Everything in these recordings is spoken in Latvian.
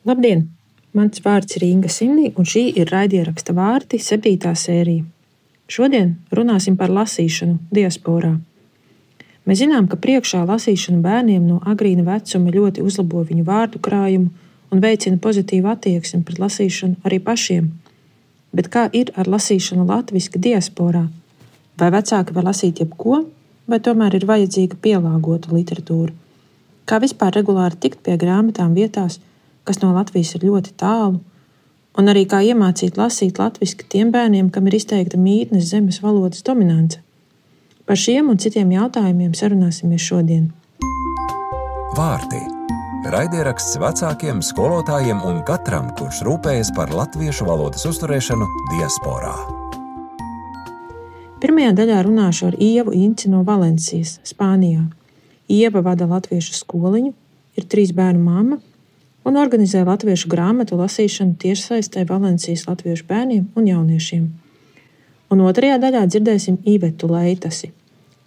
Labdien! Mans vārds ir Inga Sindī, un šī ir raidieraksta Vārti 7. sērija. Šodien runāsim par lasīšanu diasporā. Mēs zinām, ka priekšā lasīšana bērniem no agrīna vecuma ļoti uzlabo viņu vārdu krājumu un veicina pozitīvu attieksmi pret lasīšanu arī pašiem. Bet kā ir ar lasīšanu latviski diasporā? Vai vecāki var lasīt jebko, vai tomēr ir vajadzīga pielāgota literatūra? Kā vispār regulāri tikt pie grāmatām vietās, kas no Latvijas ir ļoti tālu, un arī kā iemācīt lasīt latviski tiem bērniem, kam ir izteikta mītnes zemes valodas dominance? Par šiem un citiem jautājumiem sarunāsimies šodien. Vārti – raidieraksts vecākiem, skolotājiem un katram, kurš rūpējas par latviešu valodas uzturēšanu diasporā. Pirmajā daļā runāšu ar Ievu Inci no Valencijas, Spānijā. Ieva vada latviešu skoliņu, ir 3 bērnu mamma un organizē latviešu grāmatu lasīšanu tiešsaistē Valencijas latviešu bērniem un jauniešiem. Un otrajā daļā dzirdēsim Ivetu Leitasi,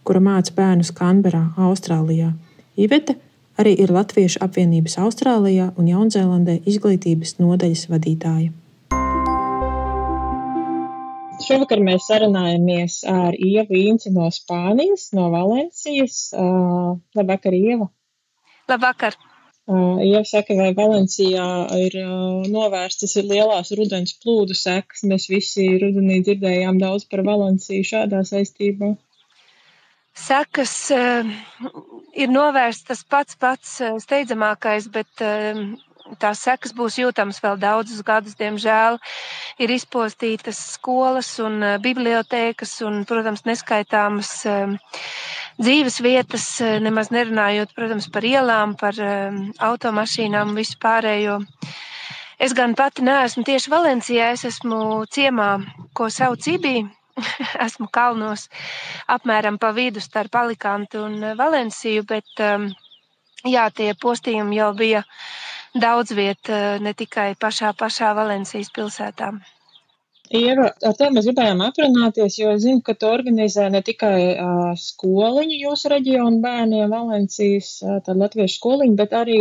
kura māca bērnus Kanberā, Austrālijā. Iveta arī ir Latviešu apvienības Austrālijā un Jaunzēlandē izglītības nodaļas vadītāja. Šovakar mēs sarunājamies ar Ievu Inci no Spānijas, no Valencijas. Labvakar, Ieva! Labvakar! Ieva saka, vai Valencijā ir novērstas lielās rudens plūdu sekas. Mēs visi rudenī dzirdējām daudz par Valenciju šādā saistībā. Sekas ir novērstas pats steidzamākais, bet tās sekas būs jūtamas vēl daudzus gadus, diemžēl. Ir izpostītas skolas un bibliotēkas un, protams, neskaitāmas dzīves vietas, nemaz nerunājot, protams, par ielām, par automašīnām un visu pārējo. Es gan pati neesmu tieši Valencijā, es esmu ciemā, ko sauc Ibī. Esmu kalnos apmēram pa vidu starp Alikantu un Valenciju, bet jā, tie postījumi jau bija daudz viet, ne tikai pašā Valencijas pilsētā. Ieva, ar tevi mēs gribējām aprunāties, jo es zinu, ka tu organizē ne tikai skoliņu jūsu reģionu bērniem Valencijas, tādu latviešu skoliņu, bet arī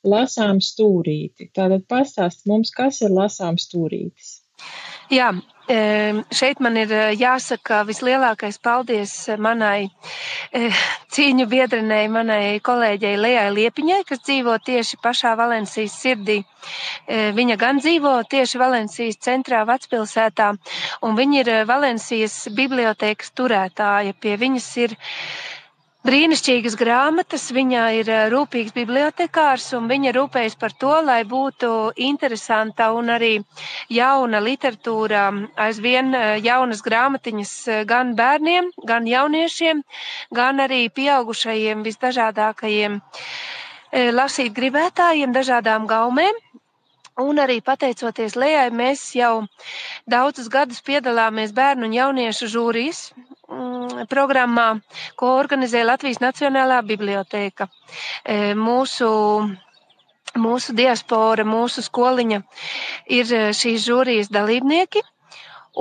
lasām stūrīti. Tātad pastāst mums, kas ir lasām stūrītis. Jā, šeit man ir jāsaka vislielākais paldies manai cīņu biedrenei, manai kolēģei Lejai Liepiņai, kas dzīvo tieši pašā Valencijas sirdī. Viņa gan dzīvo tieši Valencijas centrā Vecpilsētā, un viņa ir Valencijas bibliotēkas turētāja. Pie viņas ir brīnišķīgas grāmatas, viņa ir rūpīgs bibliotekārs, un viņa rūpējas par to, lai būtu interesanta un arī jauna literatūra, aizvien jaunas grāmatiņas gan bērniem, gan jauniešiem, gan arī pieaugušajiem visdažādākajiem lasīt gribētājiem, dažādām gaumēm. Un arī pateicoties Lejai, mēs jau daudzus gadus piedalāmies bērnu un jauniešu žūrijas programmā, ko organizē Latvijas Nacionālā bibliotēka. Mūsu diaspora, mūsu skoliņa ir šīs žūrijas dalībnieki,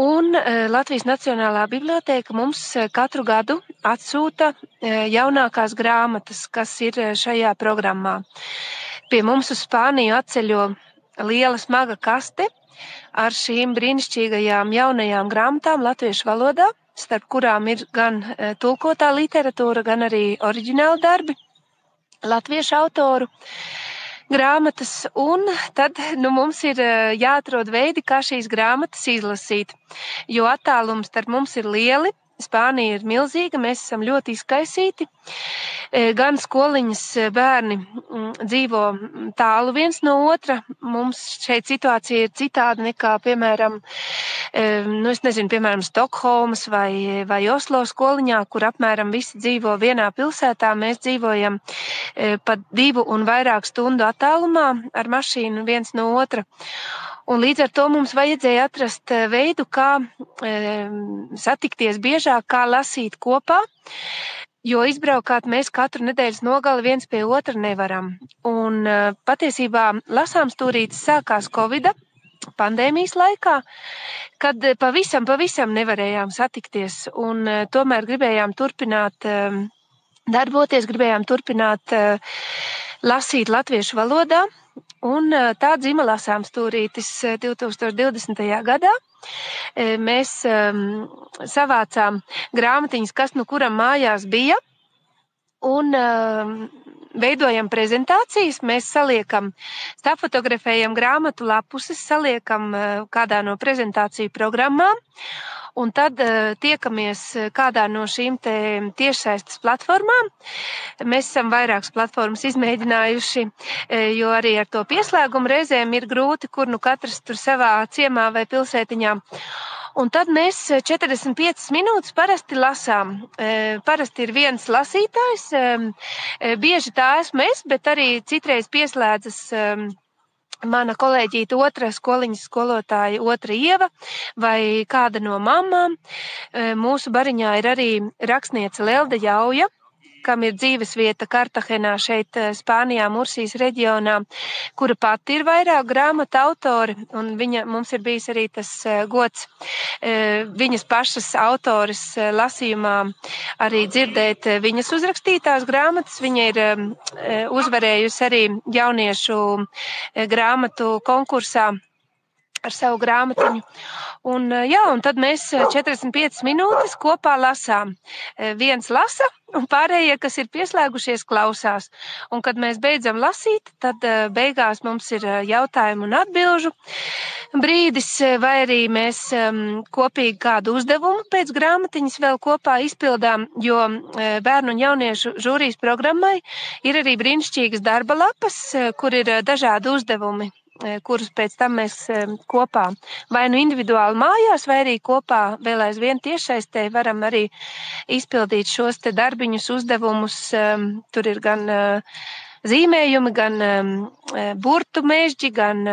un Latvijas Nacionālā bibliotēka mums katru gadu atsūta jaunākās grāmatas, kas ir šajā programmā. Pie mums uz Spāniju atceļo liela smaga kaste ar šīm brīnišķīgajām jaunajām grāmatām latviešu valodā, starp kurām ir gan tulkotā literatūra, gan arī oriģināli darbi, latviešu autoru grāmatas, un tad mums ir jāatrod veidi, kā šīs grāmatas izlasīt, jo attālums starp mums ir lieli. Spānija ir milzīga, mēs esam ļoti izkaisīti. Gan skoliņas bērni dzīvo tālu viens no otra. Mums šeit situācija ir citāda nekā, piemēram, piemēram, Stokholmas vai Oslo skoliņā, kur apmēram visi dzīvo vienā pilsētā. Mēs dzīvojam pa 2 un vairāk stundu attālumā ar mašīnu viens no otra. Un līdz ar to mums vajadzēja atrast veidu, kā satikties biežāk, kā lasīt kopā, jo izbraukāt mēs katru nedēļas nogali viens pie otra nevaram. Un patiesībā lasām stūrītis sākās Covida pandēmijas laikā, kad pavisam nevarējām satikties, un tomēr gribējām turpināt darboties, gribējām turpināt lasīt latviešu valodā. Un tā dzima Lasām stūrītis 2020. gadā. Mēs savācām grāmatiņas, kas nu kuram mājās bija, un veidojam prezentācijas. Mēs saliekam, stāvfotografējam grāmatu lapuses, saliekam kādā no prezentāciju programmām, un tad tiekamies kādā no šīm tiešsaistes platformām. Mēs esam vairākas platformas izmēģinājuši, jo arī ar to pieslēgumu reizēm ir grūti, kur nu katrs tur savā ciemā vai pilsētiņā. Un tad mēs 45 minūtes parasti lasām. Parasti ir viens lasītājs, bieži tā esmu es, bet arī citreiz pieslēdzas mana kolēģīte otra skoliņas skolotāja, otra Ieva vai kāda no mamām. Mūsu bariņā ir arī rakstniece Lelda Jauja, kam ir dzīvesvieta Kartahenā šeit Spānijā, Mursijas reģionā, kura pati ir vairāk grāmatu autori, un mums ir bijis arī tas gods viņas pašas autores lasījumā arī dzirdēt viņas uzrakstītās grāmatas. Viņa ir uzvarējusi arī jauniešu grāmatu konkursā ar savu grāmatiņu. Un tad mēs 45 minūtes kopā lasām. Viens lasa, un pārējie, kas ir pieslēgušies, klausās. Un, kad mēs beidzam lasīt, tad beigās mums ir jautājumu un atbilžu brīdis, vai arī mēs kopīgi kādu uzdevumu pēc grāmatiņas vēl kopā izpildām, jo bērnu un jauniešu žūrijas programmai ir arī brīnišķīgas darba lapas, kur ir dažādi uzdevumi, kurus pēc tam mēs kopā vai nu individuāli mājās, vai arī kopā vēl aizvien tiešsaistē varam arī izpildīt šos te darbiņus, uzdevumus. Tur ir gan zīmējumi, gan burtu mežģi, gan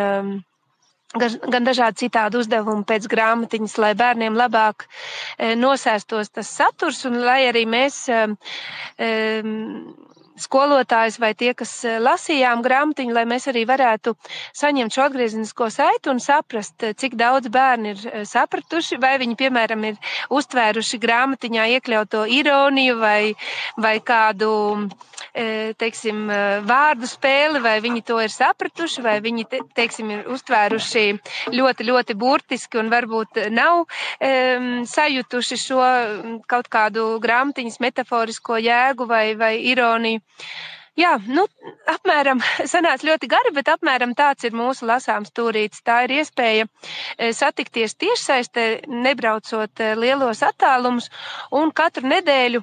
dažādi citādi uzdevumi pēc grāmatiņas, lai bērniem labāk nosēstos tas saturs, un lai arī mēs skolotājs vai tie, kas lasījām grāmatiņu, lai mēs arī varētu saņemt šo atgriezenisko saiti un saprast, cik daudz bērni ir sapratuši, vai viņi, piemēram, ir uztvēruši grāmatiņā iekļauto ironiju vai kādu, teiksim, vārdu spēli, vai viņi to ir sapratuši, vai viņi, teiksim, ir uztvēruši ļoti, ļoti burtiski un varbūt nav sajutuši šo kaut kādu grāmatiņas metaforisko jēgu vai ironiju. Jā, apmēram sanāca ļoti gari, bet apmēram tāds ir mūsu Lasām stūrītis. Tā ir iespēja satikties tiešsaistē, nebraucot lielos attālumus, un katru nedēļu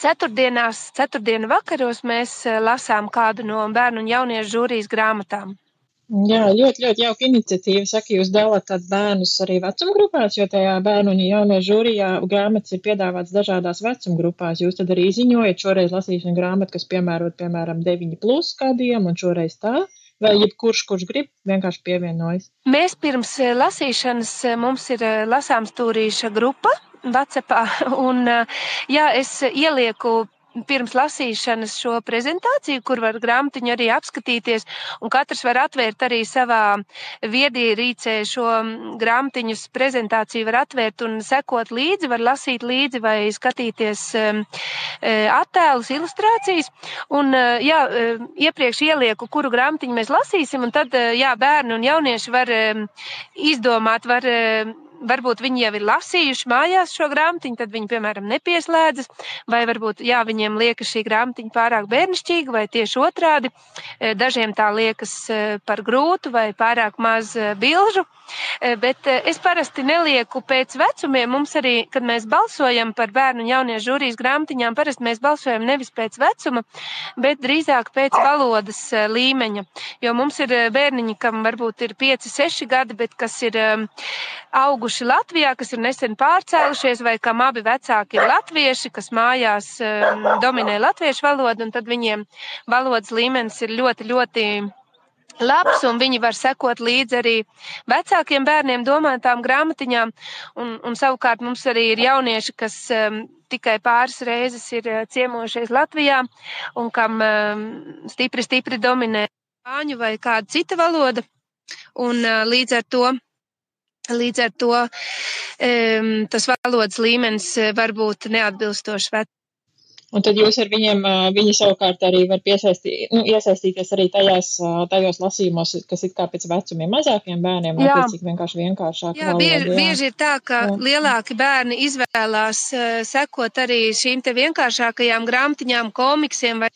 ceturtdienu vakaros mēs lasām kādu no bērnu un jauniešu žūrijas grāmatām. Jā, ļoti, ļoti jauka iniciatīva. Saka, jūs dalāt tad bērnus arī vecumgrupās, jo tajā bērnu un jauniešu žūrijā grāmatas ir piedāvāts dažādās vecumgrupās. Jūs tad arī ziņojat šoreiz lasīšanu grāmatu, kas piemērot, piemēram, 9+ kādiem, un šoreiz tā, vai jebkurš, kurš grib, vienkārši pievienojas? Mēs pirms lasīšanas, mums ir Lasām stūrīša grupa WhatsAppā, un es ielieku pirms lasīšanas šo prezentāciju, kur var grāmatiņu arī apskatīties, un katrs var atvērt arī savā viedierīcē šo grāmatiņas prezentāciju, var atvērt un sekot līdzi, var lasīt līdzi vai skatīties attēlus, ilustrācijas, un iepriekš ielieku, kuru grāmatiņu mēs lasīsim, un tad, bērni un jaunieši var izdomāt, varbūt viņi jau ir lasījuši mājās šo grāmatiņu, tad viņi, piemēram, nepieslēdzas, vai varbūt, viņiem liekas šī grāmatiņa pārāk bērnišķīga, vai tieši otrādi. Dažiem tā liekas par grūtu vai pārāk maz bilžu, bet es parasti nelieku pēc vecumiem. Mums arī, kad mēs balsojam par bērnu un jauniešu žūrijas grāmatiņām, parasti mēs balsojam nevis pēc vecuma, bet drīzāk pēc valodas līmeņa, jo mums ir bērniņi, kam varbūt ir 5-6 gadi, bet kas ir auguši Latvijā, kas ir nesen pārcēlušies, vai kam abi vecāki ir latvieši, kas mājās dominē latviešu valodu, un tad viņiem valodas līmenis ir ļoti, ļoti labs, un viņi var sekot līdzi arī vecākiem bērniem domātām grāmatiņām, un savukārt mums arī ir jaunieši, kas tikai pāris reizes ir ciemojušies Latvijā, un kam stipri dominē spāņu vai kāda cita valoda, un līdz ar to tas valodas līmenis var būt neatbilstošs vecumam. Un tad jūs ar viņiem, viņi savukārt arī var iesaistīties arī tajos lasījumos, kas it kā pēc vecumiem mazākiem bērniem, attiecīgi vienkāršāk valoda. Bieži ir tā, ka lielāki bērni izvēlās sekot arī šīm te vienkāršākajām grāmatiņām, komiksiem vai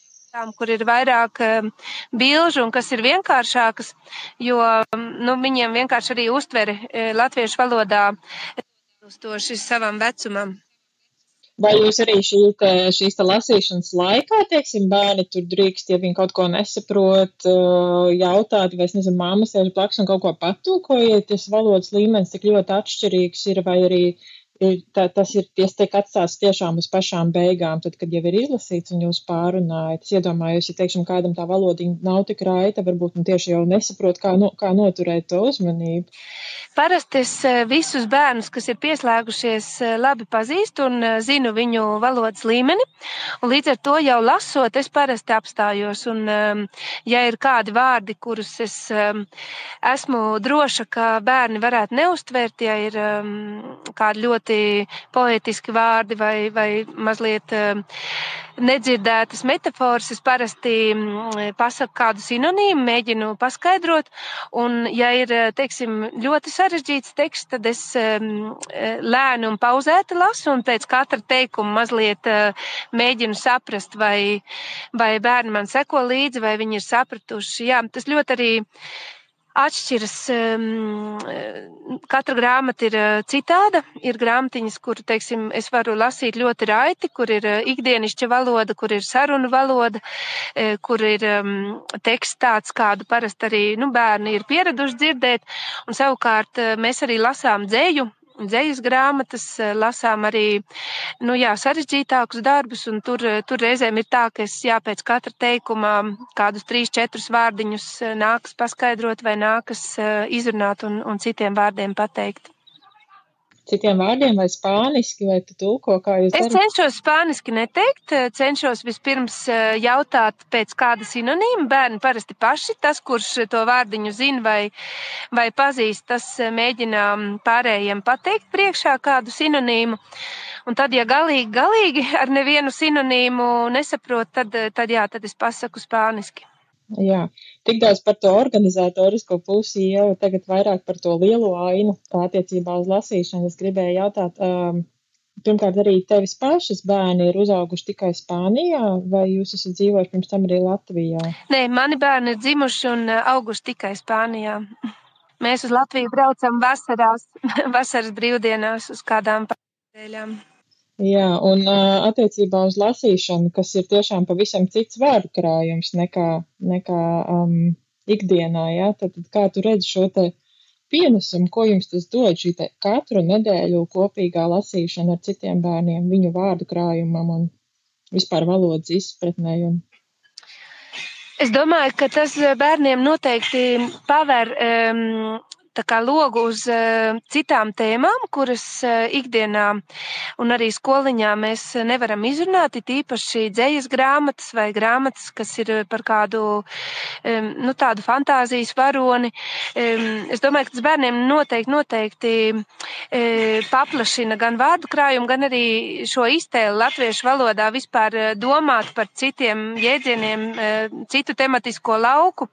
kur ir vairāk bilžu un kas ir vienkāršākas, jo viņiem vienkārši arī uztveri latviešu valodā atbilstoši savam vecumam. Vai jūs arī šīs lasīšanas laikā, teiksim, bērni tur drīkst, ja viņi kaut ko nesaprot, jautāt, vai es nezinu, māma sēž blakus un kaut ko patulkojiet, tas valodas līmenis tik ļoti atšķirīgs ir, vai arī tas tiek atstāts tiešām uz pašām beigām, tad, kad jau ir izlasīts un jūs pārunājat. Es iedomājos, ja, teiksim, kādam tā valodiņa nav tik raita, varbūt tieši jau nesaprot, kā noturēt to uzmanību. Parasti es visus bērnus, kas ir pieslēgušies, labi pazīstu un zinu viņu valodas līmeni. Un līdz ar to jau lasot, es parasti apstājos. Un, ja ir kādi vārdi, kurus es esmu droša, ka bērni varētu neuztvert, ja ir kādi ļoti poetiski vārdi vai mazliet nedzirdētas metaforas, es parasti pasaku kādu sinonīmu, mēģinu paskaidrot. Un, ja ir, teiksim, ļoti sarežģīts teksts, tad es lēnu un pauzēti lasu un pēc katra teikuma mazliet mēģinu saprast, vai bērni man seko līdzi, vai viņi ir sapratuši. Jā, tas ļoti arī atšķiras. Katra grāmata ir citāda. Ir grāmatiņas, kur, teiksim, es varu lasīt ļoti raiti, kur ir ikdienišķa valoda, kur ir sarunu valoda, kur ir teksts tāds, kādu parasti arī bērni ir pieraduši dzirdēt. Un savukārt mēs arī lasām dzejas grāmatas, lasām arī sarežģītākus darbus, un tur reizēm ir tā, ka es pēc katra teikuma kādus 3-4 vārdiņus nākas paskaidrot vai nākas izrunāt un citiem vārdiem pateikt. Citiem vārdiem vai spāniski, vai tu tulko, kā jūs darat? Es cenšos spāniski neteikt, cenšos vispirms jautāt pēc kāda sinonīma. Bērni parasti paši, tas, kurš to vārdiņu zina vai pazīst, tas mēģina pārējiem pateikt priekšā kādu sinonīmu. Un tad, ja galīgi ar nevienu sinonīmu nesaprot, tad es pasaku spāniski. Jā, tik daudz par to organizatorisko pusi, jau tagad vairāk par to lielo ainu attiecībā uz lasīšanu. Es gribēju jautāt, pirmkārt arī tevis pašas bērni ir uzauguši tikai Spānijā, vai jūs esat dzīvojuši pirms tam arī Latvijā? Nē, mani bērni ir dzimuši un auguši tikai Spānijā. Mēs uz Latviju braucam vasaras brīvdienās uz kādām nedēļām. Jā, un attiecībā uz lasīšanu, kas ir tiešām pavisam cits vārdu krājums nekā ikdienā, jā, tad kā tu redzi šo te pienesumu, ko jums tas dod šī te katru nedēļu kopīgā lasīšana ar citiem bērniem, viņu vārdu krājumam un vispār valodas izpratnē? Es domāju, ka tas bērniem noteikti paver tā kā logu uz citām tēmām, kuras ikdienā un arī skoliņā mēs nevaram izrunāt, it īpaši dzejas grāmatas vai grāmatas, kas ir par kādu tādu fantāzijas varoni. Es domāju, ka tas bērniem noteikti paplašina gan vārdu krājumu, gan arī šo iztēli latviešu valodā vispār domāt par citiem jēdzieniem, citu tematisko lauku,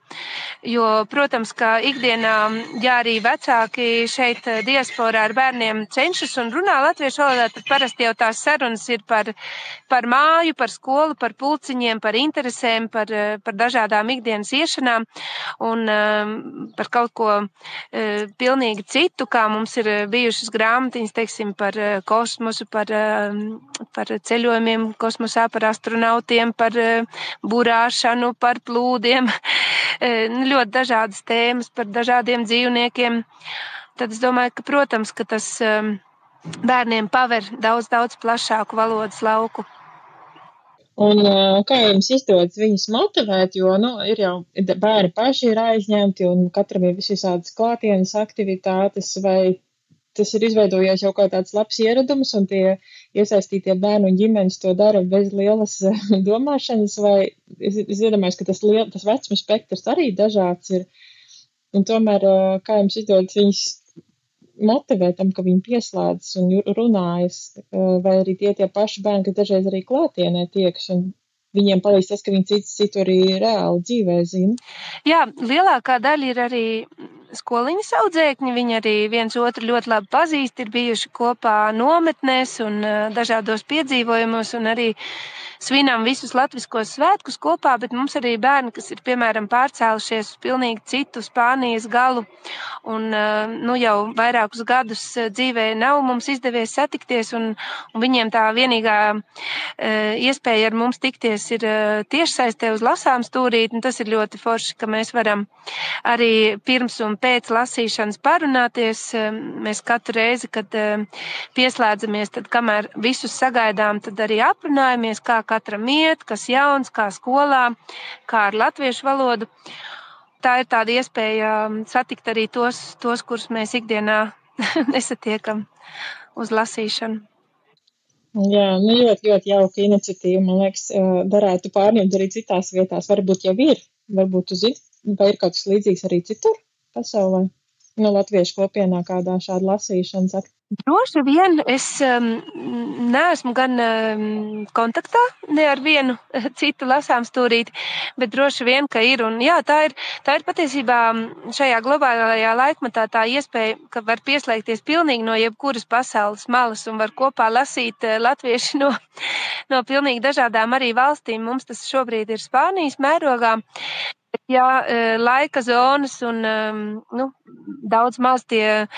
jo, protams, ka ikdienā, ja arī vecāki šeit diasporā ar bērniem cenšas un runā latviešu valodā, tad parasti jau tās sarunas ir par māju, par skolu, par pulciņiem, par interesēm, par dažādām ikdienas iešanām un par kaut ko pilnīgi citu, kā mums ir bijušas grāmatiņas, teiksim, par kosmosu, par ceļojumiem kosmosā, par astronautiem, par burāšanu, par plūdiem. Ļoti dažādas tēmas par dažādiem dzīvniekiem. Tad es domāju, ka, protams, ka tas bērniem paver daudz plašāku valodas lauku. Un kā jums izdodas viņus motivēt, jo, ir jau bērni paši ir aizņemti un katram ir visādas klātienes aktivitātes, vai tas ir izveidojies jau kā tāds labs ieradums un tie iesaistītie bērnu un ģimenes to dara bez lielas domāšanas, vai es iedomājos, ka tas vecuma spektrs arī dažāds ir. Un tomēr, kā jums izdodas viņus motivē tam, ka viņi pieslēdzas un runājas, vai arī tie paši bērni, kas dažreiz arī klātienē tiekas, un viņiem palīdz tas, ka viņi citu arī reāli dzīvē zina. Jā, lielākā daļa ir arī skoliņas audzēkņi, viņi arī viens otru ļoti labi pazīst, ir bijuši kopā nometnēs un dažādos piedzīvojumos un arī svinām visus latviskos svētkus kopā, bet mums arī bērni, kas ir, piemēram, pārcēlušies uz pilnīgi citu Spānijas galu un jau vairākus gadus dzīvē nav mums izdevies satikties un viņiem tā vienīgā iespēja ar mums tikties ir tiešsaistē uz lasām stūrīt, un tas ir ļoti forši, ka mēs varam arī pirms un pēc lasīšanas parunāties. Mēs katru reizi, kad pieslēdzamies, tad kamēr visus sagaidām, tad arī aprunājamies, kā katram iet, kas jauns, kā skolā, kā ar latviešu valodu. Tā ir tāda iespēja satikt arī tos, kurus mēs ikdienā nesatiekam uz lasīšanu. Jā, ļoti, ļoti jauka iniciatīva. Man liekas, varētu pārņemt arī citās vietās. Varbūt jau ir, varbūt tu zini, vai ir kaut kas līdzīgs arī citur pasaulē? Latviešu kopienā kādā šāda lasīšanas akta. Droši vien es neesmu gan kontaktā ne ar vienu citu lasām stūrīti, bet droši vien, ka ir. Un jā, tā ir patiesībā šajā globālajā laikmatā tā iespēja, ka var pieslēgties pilnīgi no jebkuras pasaules malas un var kopā lasīt latvieši no pilnīgi dažādām arī valstīm. Mums tas šobrīd ir Spānijas mērogā. Ja laika zonas un daudz maz tie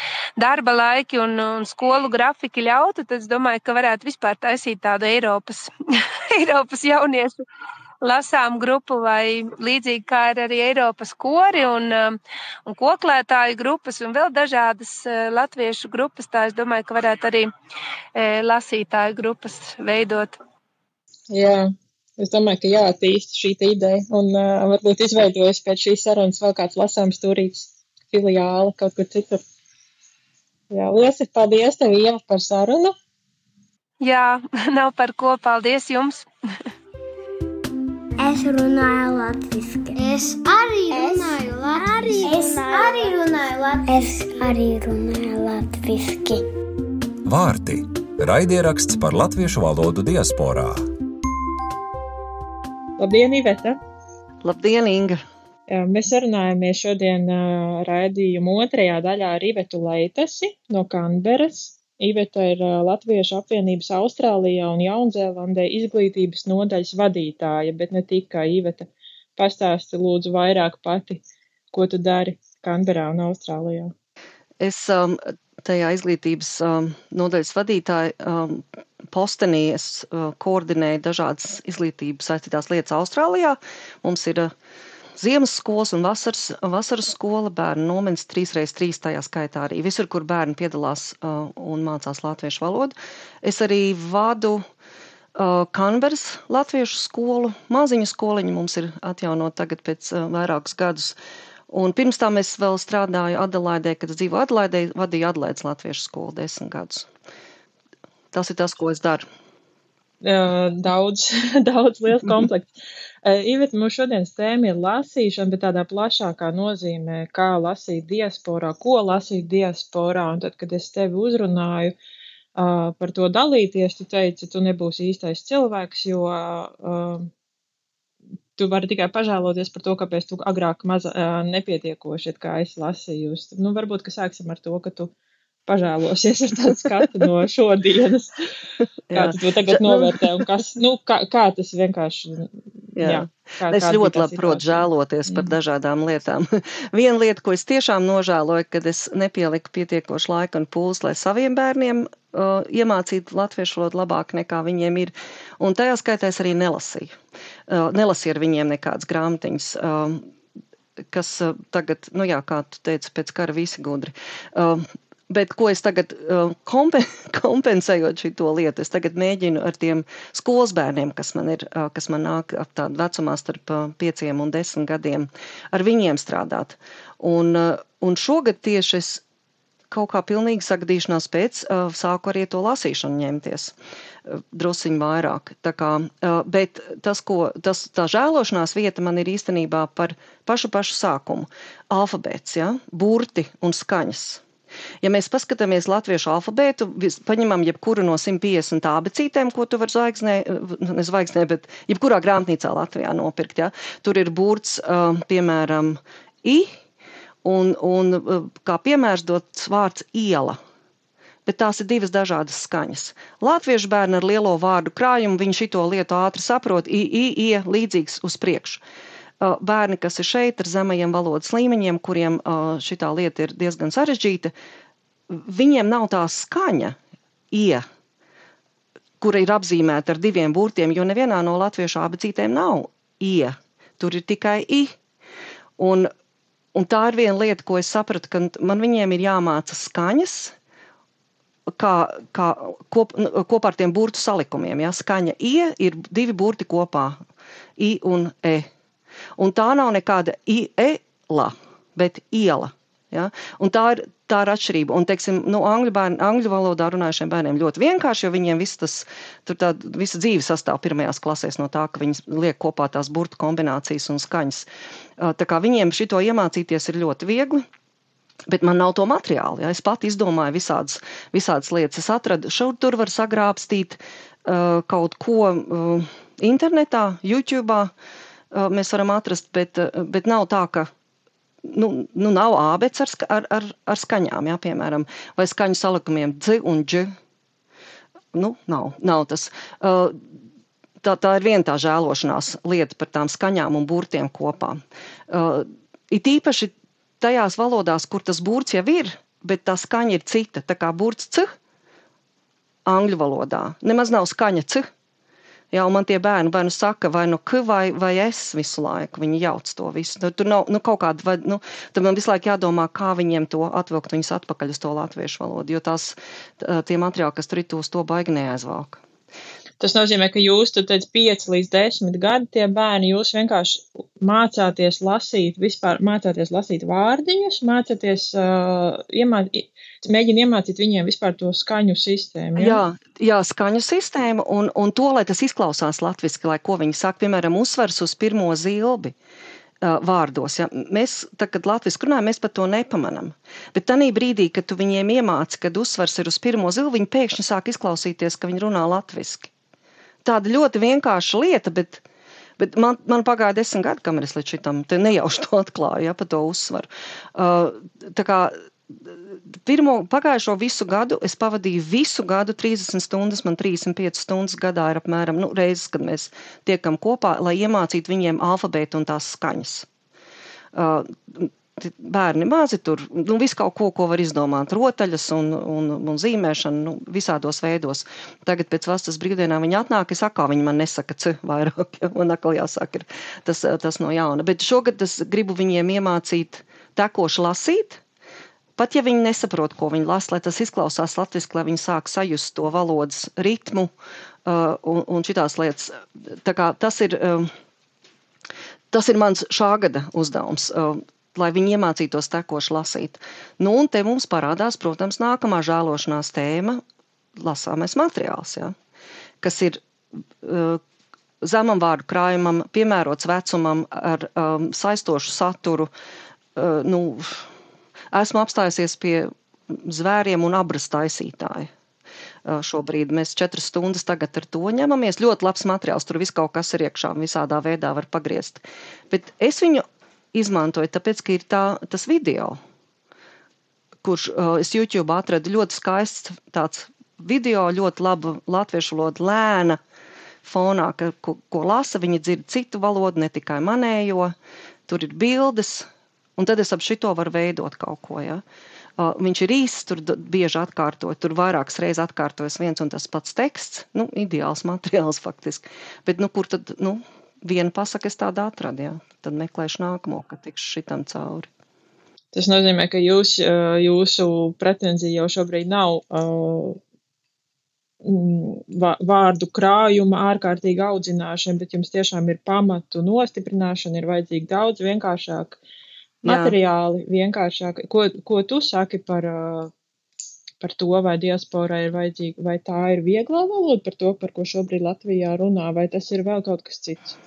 darba laiki un skolu grafiki ļautu, tad es domāju, ka varētu vispār taisīt tādu Eiropas jauniešu lasām grupu vai līdzīgi kā ir arī Eiropas kori un koklētāju grupas un vēl dažādas latviešu grupas. Tā es domāju, ka varētu arī lasītāju grupas veidot. Jā. Es domāju, ka jāattīst šī ideja un varbūt izveidojas pēc šīs sarunas vēl kāds lasām stūrīts filiāli kaut kur citur. Jā, liels paldies tev, Ieva, par sarunu. Jā, nav par ko. Paldies jums. Es runāju latviski. Es arī runāju latviski. Vārti – raidieraksts par latviešu valodu diasporā. Labdien, Iveta! Labdien, Inga! Mēs sarunājamies šodien raidījumu otrajā daļā ar Ivetu Leitasi no Kanberas. Iveta ir Latviešu apvienības Austrālijā un Jaunzēlandē izglītības nodaļas vadītāja, bet ne tikai. Iveta, pastāsti lūdzu vairāk pati, ko tu dari Kanberā un Austrālijā. Es tajā izglītības nodaļas vadītāja postenī es koordinēju dažādas izglītības saistītās lietas Austrālijā. Mums ir ziemas skolas un vasaras skola, bērnu nometnes 3x3 tajā skaitā arī. Visur, kur bērni piedalās un mācās latviešu valodu. Es arī vadu Kanberas latviešu skolu. Maziņa skoliņa mums ir atjaunot tagad pēc vairākus gadus. Un pirms tam es vēl strādāju Adelaidē, kad es dzīvoju Adelaidē, vadīju Adelaides latviešu skolu 10 gadus. Tas ir tas, ko es daru. Daudz liels komplekts. Iveta, mums šodienas tēma ir lasīšana, bet tādā plašākā nozīmē, kā lasīt diasporā, ko lasīt diasporā. Un tad, kad es tevi uzrunāju par to dalīties, tu teici, tu nebūsi īstais cilvēks, jo tu vari tikai pažēloties par to, kāpēc tu agrāk nepietiekoši, kā es lasīju. Varbūt, ka sāksim ar to, ka tu pažēlosies ar tādu skatu no šodienas. Kā tu to tagad novērtē un kā tas vienkārši... Es ļoti labi protu žēloties par dažādām lietām. Viena lieta, ko es tiešām nožēloju, kad es nepieliku pietiekoši laika un pūles, lai saviem bērniem iemācītu latviešu valodu labāk nekā viņiem ir. Un tajā skaitā es arī nelasīju. Nelasīju ar viņiem nekādas grāmatiņas, kas tagad, kā tu teici, pēc kara visi gudri. Bet ko es tagad kompensējot šito lietu, es tagad mēģinu ar tiem skolas bērniem, kas man nāk ap tādu vecumā starp 5 un 10 gadiem, ar viņiem strādāt. Un šogad tieši es kaut kā pilnīgi sagadīšanās pēc sāku arī to lasīšanu ņemties drusciņu vairāk. Bet tā žēlošanās vieta man ir īstenībā par pašu sākumu. Alfabēts, burti un skaņas. Ja mēs paskatāmies latviešu alfabētu, paņemam jebkuru no 150 abecītēm, ko tu var zvaigznē, bet jebkurā grāmatnīcā Latvijā nopirkt, ja? Tur ir burts, piemēram, I, un kā piemērs dots vārds iela. Bet tās ir divas dažādas skaņas. Latviešu bērni ar lielo vārdu krājumu, viņi šito lietu ātri saprot, ie, līdzīgs uz priekšu. Bērni, kas ir šeit ar zemajiem valodas līmeņiem, kuriem šitā lieta ir diezgan sarežģīta, viņiem nav tā skaņa, ie, kura ir apzīmēta ar diviem burtiem, jo nevienā no latviešu abecītēm nav ie, tur ir tikai i. Un tā ir viena lieta, ko es sapratu, ka man viņiem ir jāmāca skaņas, kā kopā ar tiem burtu salikumiem. Ja? Skaņa ie ir divi burti kopā, i un e. Un tā nav nekāda iela, bet iela. Ja? Un tā ir atšķirība. Un, teiksim, angļu valodā runājušiem bērniem ļoti vienkārši, jo viņiem visa dzīve sastāv pirmajās klasēs no tā, ka viņi liek kopā tās burtu kombinācijas un skaņas. Tā kā viņiem šito iemācīties ir ļoti viegli. Bet man nav to materiālu. Ja? Es pat izdomāju visādas lietas. Es atradu, tur var sagrābstīt kaut ko internetā, YouTube'ā. Mēs varam atrast, bet nav tā, ka nav ābets ar skaņām, ja, piemēram, vai skaņu salikumiem dz un dž. Nav tas. Tā ir viena tā žēlošanās lieta par tām skaņām un burtiem kopā. It īpaši tajās valodās, kur tas burts jau ir, bet tā skaņa ir cita, tā kā burts c, angļu valodā. Nemaz nav skaņa c. Jā, un man tie bērni vai nu saka, vai nu k, vai es visu laiku, viņi jauc to visu. Tur nav kaut kāda, tad man visu laiku jādomā, kā viņiem to atvilkt viņus atpakaļ uz to latviešu valodu, jo tie materiāli, kas tur ir, to baigi neaizvalk. Tas nozīmē, ka jūs tur 5 līdz 10 gadi tie bērni, jūs vienkārši mācāties lasīt vārdiņus, mēģina iemācīt viņiem vispār to skaņu sistēmu. Ja? Jā, skaņu sistēmu un to, lai tas izklausās latviski, lai ko viņi saka, piemēram, uzsvers uz pirmo zilbi vārdos. Ja? Mēs, kad latviski runājam, mēs pat to nepamanam. Bet tanī brīdī, kad tu viņiem iemāci, kad uzsvers ir uz pirmo zilbi, viņi pēkšņi sāk izklausīties, ka viņi runā latviski. Tāda ļoti vienkārša lieta, bet man pagāja 10 gadi, kamēr es līdz šitam te nejauši to atklāju, ja, pa to uzsvaru. Tā kā pagājušo visu gadu, es pavadīju visu gadu 30 stundas, man 35 stundas gadā ir apmēram, reizes, kad mēs tiekam kopā, lai iemācītu viņiem alfabētu un tās skaņas. Bērni mazi tur, visu kaut ko var izdomāt, rotaļas un zīmēšanu, visādos veidos. Tagad pēc vasaras brīvdienām viņi atnāk, es atkal viņi man nesaka c vairāk, ja, un atkal jāsaka tas no jauna. Bet šogad es gribu viņiem iemācīt tekoši lasīt, pat ja viņi nesaprot, ko viņi lasa, lai tas izklausās latviski, lai viņi sāk sajust to valodas ritmu un šitās lietas. Tā kā tas ir mans šā gada uzdevums, lai viņi iemācītos tekoši lasīt. Un te mums parādās, protams, nākamā žēlošanās tēma – lasāmais materiāls, ja? Kas ir zemam vārdu krājumam, piemērots vecumam ar saistošu saturu. Esmu apstājusies pie zvēriem un abras taisītāji. Šobrīd mēs 4 stundas tagad ar to ņemamies. Ļoti labs materiāls, tur viss kaut kas ir iekšā, visādā veidā var pagriezt. Bet es viņu izmantoju, tāpēc, ka ir tas video, kurš es YouTube atradu ļoti skaists tāds video, ļoti laba latviešu valoda, lēna fonā, ko lasa, viņi dzird citu valodu, ne tikai manējo, tur ir bildes, un tad es ap šito varu veidot kaut ko, ja. Viņš ir īsts, tur bieži atkārtoja, tur vairākas reizes atkārtojas viens un tas pats teksts, ideāls materiāls faktiski, bet kur tad, viena pasaka es tādu atradu, ja. Tad meklēšu nākamo, kad tikšu šitam cauri. Tas nozīmē, ka jūsu pretenzija jau šobrīd nav vārdu krājuma ārkārtīgi audzināšana, bet jums tiešām ir pamatu nostiprināšana, ir vajadzīgi daudz vienkāršāk materiāli, vienkāršāk. Ko tu saki par to, vai diasporai ir vajadzīga, vai tā ir vieglā valoda par to, par ko šobrīd Latvijā runā, vai tas ir vēl kaut kas cits?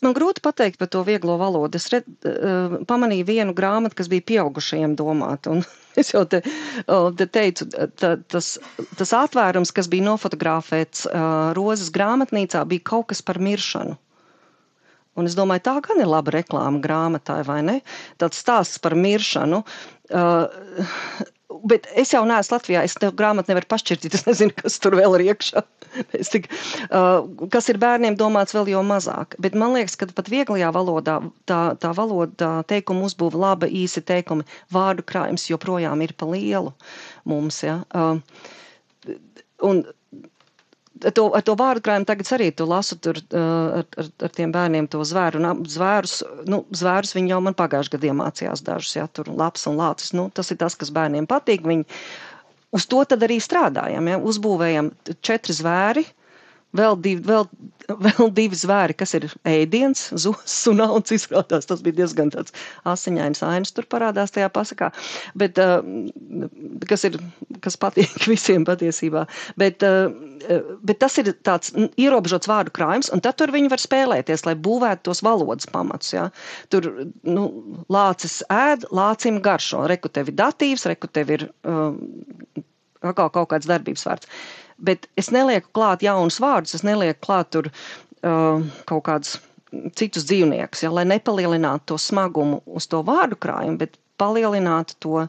Man grūti pateikt par to vieglo valodu. Es pamanīju vienu grāmatu, kas bija pieaugušajiem domāta, un Es jau te teicu, tas atvērums, kas bija nofotografēts Rozes grāmatnīcā, bija kaut kas par miršanu. Un es domāju, tā gan ir laba reklāma grāmatai, vai ne? Tāds stāsts par miršanu. Bet es jau neesmu Latvijā, es tev grāmatu nevaru pašķirtīt, es nezinu, kas tur vēl ir iekšā. Kas ir bērniem domāts vēl jau mazāk. Bet man liekas, ka pat vieglajā valodā tā valoda teikuma uzbūva laba, īsi teikumi, vārdu krājums joprojām ir pa lielu mums, ja. Un ar to vārdu krājumu tagad arī tu lasu tur ar tiem bērniem to zvēru. Un zvērus viņi jau man pagājuši gadu iemācījās dažus, ja, tur laps un lācis. Tas ir tas, kas bērniem patīk. Viņi uz to tad arī strādājam, ja, uzbūvējam 4 zvēri, vēl divi zvēri, kas ir ēdiens, zos un auns izrādās. Tas bija diezgan tāds asiņains ainas tur parādās tajā pasakā, bet kas patīk visiem patiesībā. Bet tas ir tāds ierobežots vārdu krājums, un tad tur viņi var spēlēties, lai būvētu tos valodas pamatus. Ja. Tur lācis ēd, lācim garšo. Reku tev ir datīvs, reku tev ir kaut kāds darbības vārds. Bet es nelieku klāt jaunus vārdus, es nelieku klāt tur kaut kādus citus dzīvniekus, ja, lai nepalielinātu to smagumu uz to vārdu krājumu, bet palielinātu to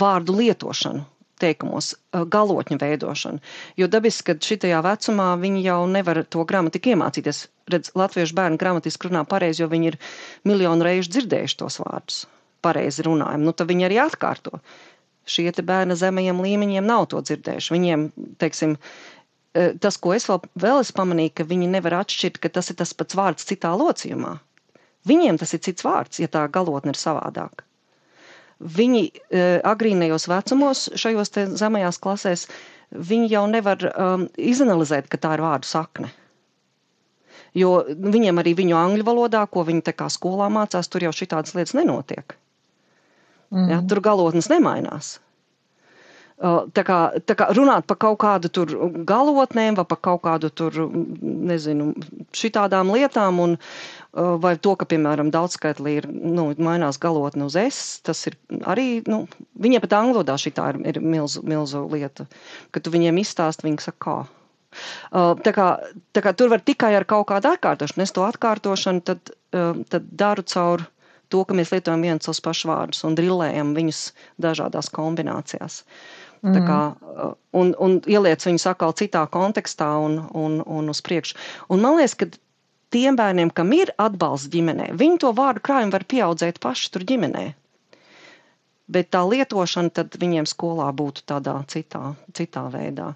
vārdu lietošanu teikumos, galotņu veidošanu. Jo dabiski, kad šitajā vecumā viņi jau nevar to gramatiku iemācīties. Redz, latviešu bērni gramatiski runā pareizi, jo viņi ir miljonu reižu dzirdējuši tos vārdus pareizi runājumu. Tad viņi arī atkārto. Šie te bērna zemajiem līmeņiem nav to dzirdējuši. Viņiem, teiksim, tas, ko es vēl pamanīju, ka viņi nevar atšķirt, ka tas ir tas pats vārds citā locījumā. Viņiem tas ir cits vārds, ja tā galotne ir savādāk. Viņi agrīnajos vecumos, šajos te zemajās klasēs, viņi jau nevar izanalizēt, ka tā ir vārdu sakne. Jo viņiem arī viņu angļu valodā, ko viņi te kā skolā mācās, tur jau šitādas lietas nenotiek. Ja, tur galotnes nemainās. Tā kā runāt par kaut kādu tur galotnēm vai par kaut kādu tur, nezinu, šitādām lietām un vai to, ka, piemēram, daudzskaitlī ir, mainās galotne uz es, tas ir arī, viņiem pat angļu valodā šitā ir milzu lieta, ka tu viņiem izstāst, viņi saka, kā. Tā kā tur var tikai ar kaut kādu atkārtošanu. Es to atkārtošanu tad daru caur to, ka mēs lietojam viens tos pašus vārdus un drillējam viņus dažādās kombinācijās. Tā kā, un ieliec viņus atkal citā kontekstā un uz priekšu. Un man liekas, ka tiem bērniem, kam ir atbalsts ģimenē, viņi to vārdu krājumu var pieaudzēt paši tur ģimenē. Bet tā lietošana tad viņiem skolā būtu tādā citā veidā.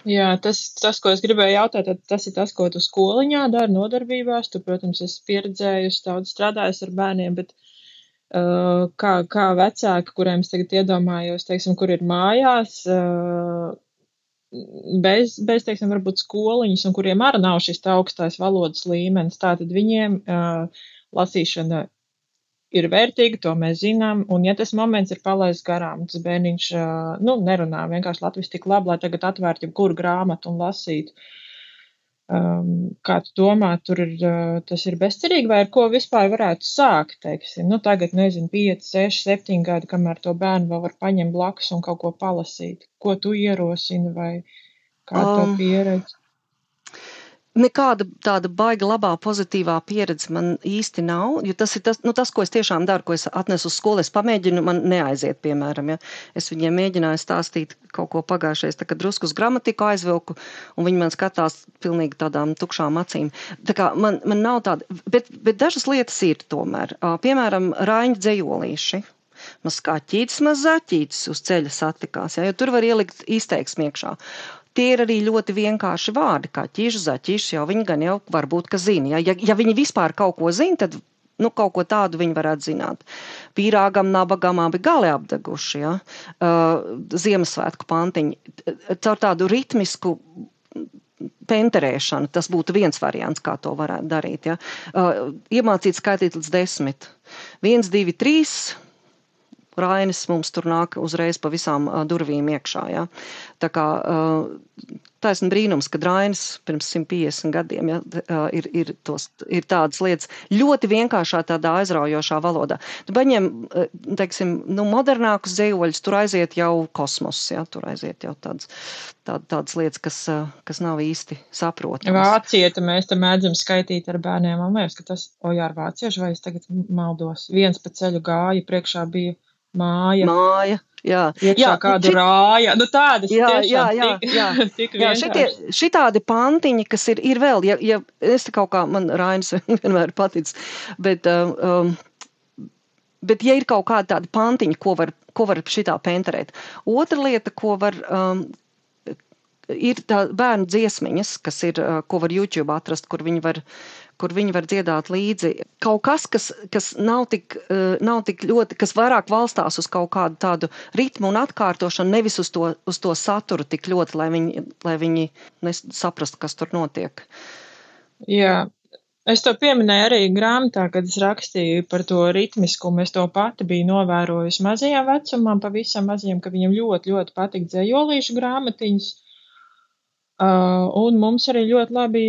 Jā, tas, ko es gribēju jautāt, tas ir tas, ko tu skoliņā dari nodarbībās. Tu, protams, esi pieredzējusi, daudz strādājusi ar bērniem, bet kā vecāki, kuriem es tagad iedomājos, teiksim, kur ir mājās, bez teiksim, varbūt skoliņas, un kuriem arī nav šis augstais valodas līmenis, tātad viņiem lasīšana ir vērtīga, to mēs zinām, un ja tas moments ir palaists garām, tas bērniņš, nerunā vienkārši latviski tik labi, lai tagad atvērtu jebkuru grāmatu un lasītu. Kā tu domā, tas ir bezcerīgi, vai ar ko vispār varētu sākt, teiksim? Tagad, 5, 6, 7 gadi, kamēr to bērnu vēl var paņemt blakus un kaut ko palasīt. Ko tu ierosini vai kā to pieredzi? Nekāda tāda baiga labā pozitīvā pieredze man īsti nav, jo tas ir tas, ko es tiešām daru, ko es atnesu uz skolu, es pamēģinu, man neaiziet, piemēram, ja. Es viņiem mēģināju stāstīt kaut ko pagājušais, tā kā drusku uz gramatiku aizvilku, un viņi man skatās pilnīgi tādām tukšām acīm. Tā kā man nav tāda, bet dažas lietas ir tomēr. Piemēram, Raiņa dzejolīši. Maz kaķītis, maz zaķītis uz ceļa satikās, ja, jo tur var ielikt izteiksmi iekšā. Tie ir arī ļoti vienkārši vārdi, kā ķīžu, zaķīšu, jau viņi gan jau varbūt, ka zina. Ja viņi vispār kaut ko zina, tad kaut ko tādu viņi varētu zināt. Pīrāgam, nabagam abi gali apdeguši, ja? Ziemassvētku pantiņi. Caur tādu ritmisku penterēšanu, tas būtu viens variants, kā to varētu darīt. Ja? Iemācīt skaitīt līdz 10. 1, 2, 3... Rainis mums tur nāk uzreiz pa visām durvīm iekšā, jā. Tā kā taisn brīnums, kad Rainis pirms 150 gadiem ir tādas lietas ļoti vienkāršā tādā aizraujošā valodā. Tu paņem, teiksim, modernākus dzejoļus, tur aiziet jau kosmos, jā, tur aiziet jau tādas lietas, kas nav īsti saprotamas. Vācieta mēs te mēdzam skaitīt ar bērniem, man liekas, ka tas, ar vāciešu, vai es tagad maldos, viens pa ceļu gāja, priekšā bija māja. Jā, kādu rāja. Tādas tiešām tik vienkārši. Šitādi pantiņi, kas ir vēl, ja es te kaut kā, man Rainis vienmēr patic, bet ja ir kaut kādi tādi pantiņi, ko var šitā penterēt. Otra lieta, ko var, ir tā bērnu dziesmiņas, ko var YouTube atrast, kur viņi var dziedāt līdzi. Kaut kas nav tik ļoti, kas vairāk valstās uz kaut kādu tādu ritmu un atkārtošanu, nevis uz to saturu tik ļoti, lai viņi saprastu, kas tur notiek. Jā, es to pieminēju arī grāmatā, kad es rakstīju par to ritmiskumu. Es to pati biju novērojusi mazajā vecumā, pavisam mazajiem, ka viņam ļoti, ļoti patīk dzejolīšu grāmatiņas. Un mums arī ļoti labi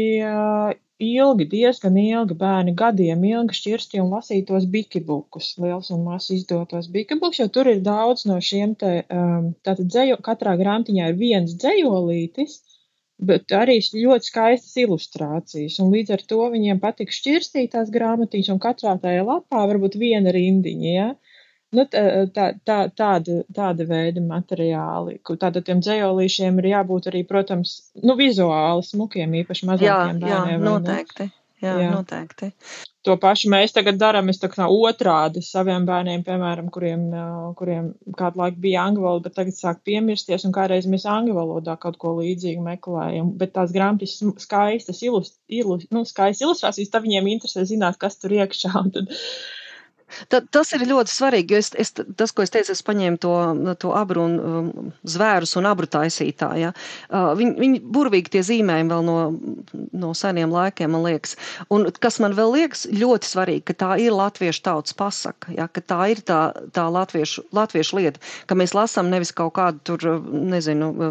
diezgan ilgi bērni gadiem ilgi šķirstīja un lasīja tos bikibukus, liels un mazs izdotos bikibukus, jo tur ir daudz no šiem tātad katrā grāmatiņā ir viens dzejolītis, bet arī ļoti skaistas ilustrācijas, un līdz ar to viņiem patīk šķirstīt tās grāmatiņas, un katrā tajā lapā varbūt viena rindiņa, ja? Tāda veida materiāli, tātad tiem dzejolīšiem ir jābūt arī, protams, vizuāli smukiem, īpaši mazākiem bērniem. Noteikti. To pašu mēs tagad daram, es tā kā otrādi saviem bērniem, piemēram, kuriem kādu laiku bija angļu valoda, bet tagad sāk piemirsties, un kādreiz mēs angļu valodā kaut ko līdzīgu meklējam, bet tās grāmatas skaistas ilustrācijas, tad viņiem interesē zināt, kas tur iekšā, un tad Tas ir ļoti svarīgi, jo tas, ko es teicu, es paņēmu to abru un zvērus un abru taisītāju. Ja? Viņi burvīgi tie zīmējumi vēl no seniem laikiem, man liekas. Un kas man vēl liekas ļoti svarīgi, ka tā ir latviešu tautas pasaka, ja? Ka tā ir tā latviešu lieta, ka mēs lasām nevis kaut kādu tur,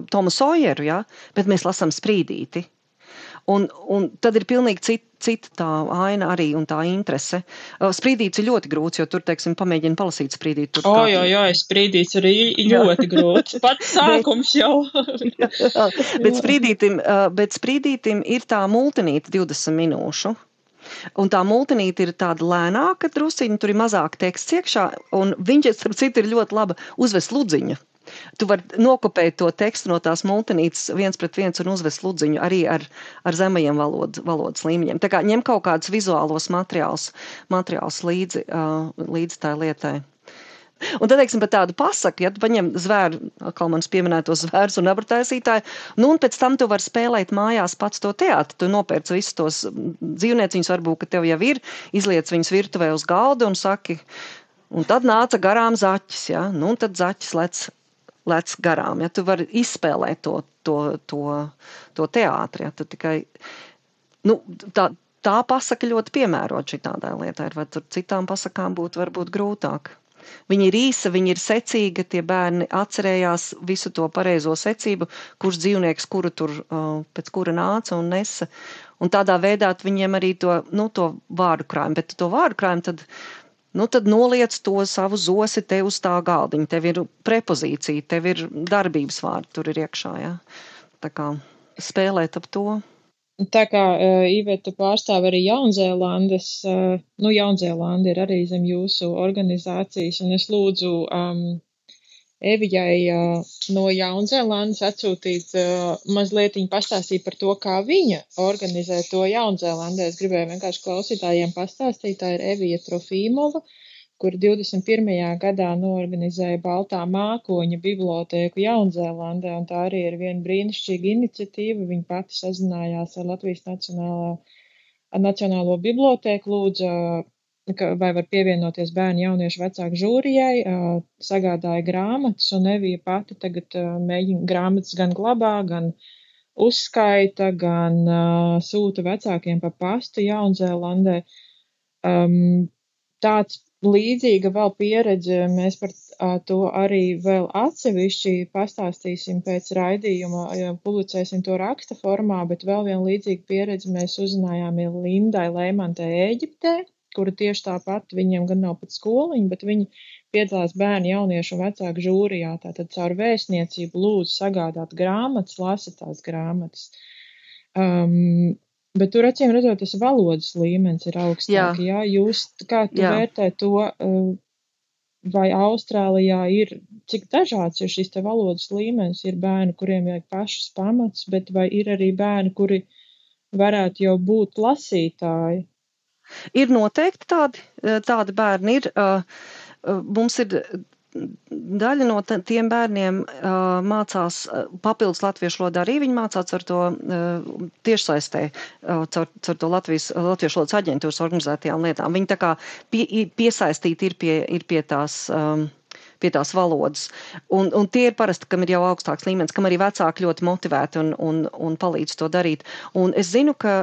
Tomu Sojeru, ja? Bet mēs lasām Sprīdīti. Un tad ir pilnīgi cita tā aina arī un tā interese. Sprīdīts ir ļoti grūts, jo tur, teiksim, pamēģina palasīt Sprīdīti. Sprīdīts arī ļoti grūts. Pats sākums jau. Bet Sprīdītim ir tā multinīte 20 minūšu. Un tā multinīte ir tāda lēnāka drusciņa, tur ir mazāk teksts iekšā, un viņš, starp citu, ir ļoti laba uzvest ludziņu. Tu vari nokopēt to tekstu no tās multinītes 1:1 un uzvest ludziņu arī ar zemajiem valodas līmeņiem. Tā kā ņem kaut kādus vizuālos materiālus līdzi tā lietai. Un tad, teiksim, par tādu pasaku, ja tu paņem zvēru, atkal manis pieminētos zvērus un abrataisītāju, un pēc tam tu vari spēlēt mājās pats to teātri. Tu nopērc visus tos dzīvnieciņus, varbūt, ka tev jau ir, izliec viņus virtuvē uz galda un saki, un tad nāca garām zaķis, ja, un tad zaķis lec garām, ja tu vari izspēlēt to teātri, ja tu tikai, tā pasaka ļoti piemērot šitādai lietai, vai tur citām pasakām būtu varbūt grūtāk. Viņa ir īsa, viņa ir secīga, tie bērni atcerējās visu to pareizo secību, kurš dzīvnieks, kuru tur pēc kura nāca un nesa, un tādā veidā viņiem arī to vārdu krājumu, bet to vārdu krājumu tad noliec to savu zosi te uz tā galdiņa. Tev ir prepozīcija, tev ir darbības vārdi tur ir iekšā, ja? Tā kā spēlēt ap to. Tā kā Iveta pārstāv arī Jaunzēlandes, Jaunzēlanda ir arī zem jūsu organizācijas, un es lūdzu Evijai no Jaunzēlandes atsūtīt mazlietiņu pastāstīt par to, kā viņa organizē to Jaunzēlandē. Es gribēju vienkārši klausītājiem pastāstīt, tā ir Evija Trofīmova, kur 21. gadā noorganizēja Baltā mākoņa bibliotēku Jaunzēlandē, un tā arī ir viena brīnišķīga iniciatīva. Viņa pati sazinājās ar Latvijas Nacionālo bibliotēku, lūdza, vai var pievienoties bērnu jauniešu vecāku žūrijai, sagādāja grāmatas, un Evija pati tagad mēģina grāmatas gan glabā, gan uzskaita, gan sūta vecākiem pa pastu Jaunzēlandē. Tāds līdzīga vēl pieredze, mēs par to arī vēl atsevišķi pastāstīsim pēc raidījuma, publicēsim to raksta formā, bet vēl viena līdzīga pieredze mēs uzzinājām Lindai Leimantai Ēģiptē, kura tieši tāpat, viņiem gan nav pat skoliņa, bet viņi piedalās bērnu, jauniešu un vecāku žūrijā, tātad caur vēstniecību lūdzu sagādāt grāmatas, lasa tās grāmatas. Bet tur, acīm redzot, tas valodas līmenis ir augstāk. Jā. Jūs kā tu vērtē to, vai Austrālijā ir, cik dažāds ir šis te valodas līmenis, ir bērni, kuriem vajag pašas pamats, bet vai ir arī bērni, kuri varētu jau būt lasītāji? Ir noteikti tādi bērni. Mums ir daļa no tiem bērniem mācās papildus latviešu valodā, arī viņi mācās ar to tiešsaistē, caur to Latviešu valodas aģentūras organizētajām lietām. Viņi tā kā piesaistīti ir pie tās valodas. Un tie ir parasti, kam ir jau augstāks līmenis, kam arī vecāki ļoti motivēti un palīdz to darīt. Un es zinu, ka,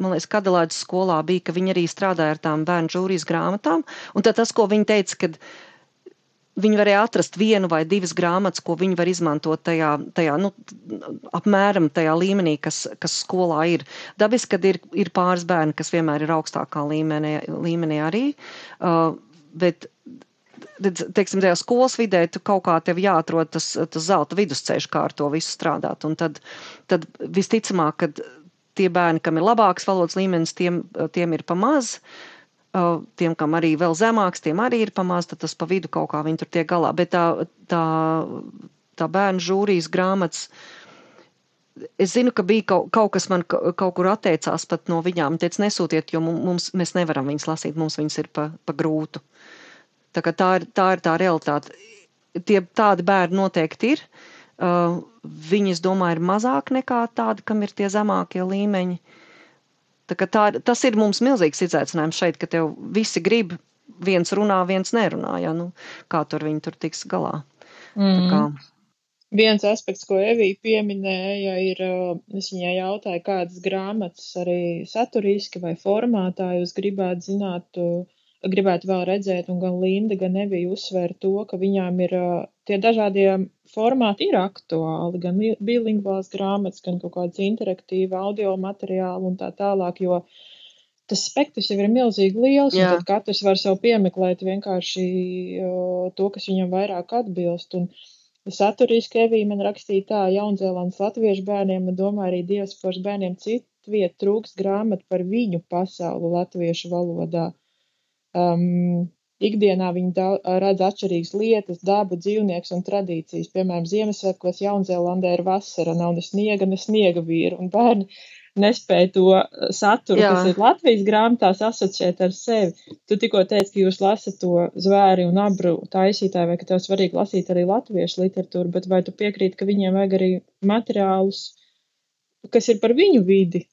man liekas, Kadelaidas skolā bija, ka viņi arī strādāja ar tām bērnu žūrijas grāmatām. Un tad tas, ko viņi teica, kad viņi varēja atrast 1 vai 2 grāmatas, ko viņi var izmantot tajā apmēram tajā līmenī, kas skolā ir. Dabiski, kad ir pāris bērni, kas vienmēr ir augstākā līmenī arī, bet teiksim, tajā skolas vidē tu kaut kā tev jāatrod tas zelta vidusceļš, kā ar to visu strādāt. Un tad visticamāk, kad tie bērni, kam ir labāks valodas līmenis, tiem ir pa maz, tiem, kam arī vēl zemāks, tiem arī ir pa maz, tad tas pa vidu kaut kā viņi tur tiek galā. Bet tā bērnu žūrijas grāmatas, es zinu, ka bija kaut kas man kaut kur atteicās pat no viņām. Teica, nesūtiet, jo mēs nevaram viņas lasīt, mums viņas ir pa grūtu. Tā kā tā ir tā realitāte. Tādi bērni noteikti ir. Viņi, es domāju, ir mazāk nekā tādi, kam ir tie zemākie līmeņi. Tā kā tas ir mums milzīgs izaicinājums šeit, ka tev visi grib, viens runā, viens nerunā. Ja? Kā viņi tur tiks galā? Tā kā... Viens aspekts, ko Evija pieminēja, ir, es viņai jautāju, kādas grāmatas arī saturiski vai formātā jūs gribētu zināt, gribētu vēl redzēt, un gan Linda, gan Evija uzsver to, ka viņām ir tie dažādie formāti ir aktuāli, gan bilingvāls grāmatas, gan kaut kāds interaktīva audio materiāli un tā tālāk, jo tas spektrs jau ir milzīgi liels, un tad katrs var sev piemeklēt vienkārši to, kas viņam vairāk atbilst, un saturiski Evija man rakstīja tā, Jaunzēlandes latviešu bērniem, un domāju arī diasporas bērniem citviet trūkst grāmatu par viņu pasauli latviešu valodā. Ikdienā viņi redz atšķirīgas lietas, dabu, dzīvnieks un tradīcijas. Piemēram, Ziemassvētkos Jaunzēlandē ir vasara, nav ne sniega vīru, un bērni nespēja to saturu, kas ir Latvijas grāmatās, asociēt ar sevi. Tu tikko teici, ka jūs lasat to Zvēri un Abru taisītāju, vai ka tev svarīgi lasīt arī latviešu literatūru, bet vai tu piekrīti, ka viņiem vajag arī materiālus, kas ir par viņu vidi?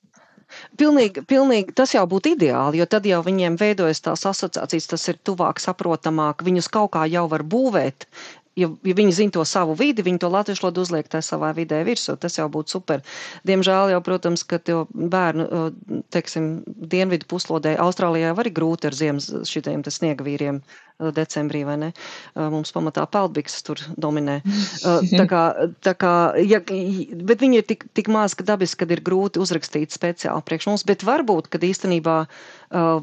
Pilnīgi, tas jau būtu ideāli, jo tad jau viņiem veidojas tās asociācijas, tas ir tuvāk saprotamāk, viņus kaut kā jau var būvēt, ja viņi zina to savu vidi, viņi to latviešu valodu uzliek tā savā vidē virsū, tas jau būtu super. Diemžēl jau, protams, ka tev bērnu, teiksim, dienvidu puslodē, Austrālijā var arī grūti ar ziemas šitiem sniegavīriem decembrī, vai ne? Mums pamatā peldbikses tur dominē. Tā kā, bet viņi ir tik maz, ka dabiski, kad ir grūti uzrakstīt speciāli priekš mums, bet varbūt, kad īstenībā